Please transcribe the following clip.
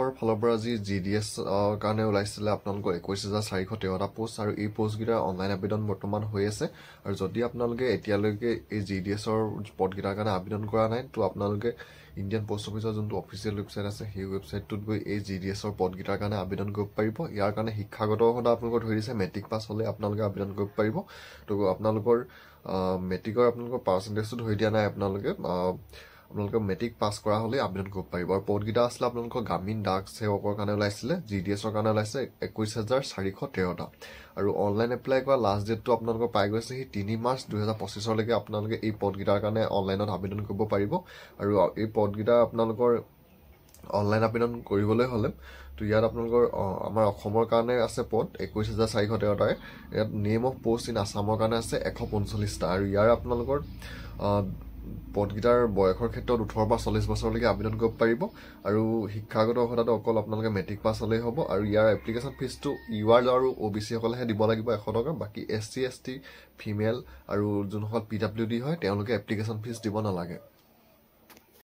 ৰ ফালৰ পৰা যি GDS কাৰণে ওলাইছিলে আপোনালোকৰ 21,413টা পোষ্ট আৰু এই পোষ্টকেইটাৰ অনলাইন আবেদন বৰ্তমান হৈ আছে আৰু যদি আপোনালোকে এতিয়ালৈকে এই GDS ৰ পদকেইটাৰ কাৰণে আবেদন কৰা নাই তো আপোনালোকে ইণ্ডিয়ান পোষ্ট অফিচৰ যোনটো অফিচিয়েল ৱেবছাইট আছে সেই ৱেবছাইটটোত গৈ এই GDS ৰ পদকেইটাৰ কাৰণে আবেদন কৰিব পাৰিব। ইয়াৰ কাৰণে শিক্ষাগত অৰ্হতা আপোনালোকৰ ধৰি দিছে মেট্ৰিক পাছ হ'লে আপোনালোকে আবেদন কৰিব পাৰিব। তো আপোনালোকৰ মেট্ৰিকৰ আপোনালোকৰ পাৰ্চেণ্টেজটো ধৰি দিয়া নাই, আপোনালোকে মেট্ৰিক পাছ কৰা হ'লে আবেদন কৰিব পাৰিব। আৰু পদকেইটা আছিলে আপোনালোকৰ গ্ৰামীণ ডাক সেৱকৰ কাৰণে ওলাইছিলে, GDS ৰ কাৰণে ওলাইছে 21,413টা আৰু অনলাইন এপ্লাই কৰা লাষ্ট ডেটটো আপোনালোকৰ পাই গৈছে সেই 3 মাৰ্চ 2025 আপোনালোকে এই পদকেইটাৰ কাৰণে অনলাইনত আবেদন কৰিব পাৰিব। আৰু এই পদকেইটা আপোনালোকৰ অনলাইন আবেদন কৰিবলৈ হ'লে তো ইয়াত আপোনালোকৰ আমাৰ অসমৰ কাৰণে আছে পদ 21,413টাৰে। ইয়াত নেম অফ পোষ্ট ইন আছামৰ কাৰণে আছে 145টা আৰু ইয়াৰ আপোনালোকৰ পদকেইটাৰ বয়সৰ ক্ষেত্ৰত 18 পৰা 40 বছৰলৈকে আবেদন কৰিব পাৰিব আৰু শিক্ষাগত অৰ্হতাটো অকল আপোনালোকে মেট্ৰিক পাছ হ'লেই হ'ব। আৰু ইয়াৰ এপ্লিকেশ্যন ফিজটো UR আৰু OBC সকলেহে দিব লাগিব 100 টকা, বাকী SC ST ফিমেল আৰু যোনসকল PWD হয় তেওঁলোকে এপ্লিকেশ্যন ফিজ দিব নালাগে।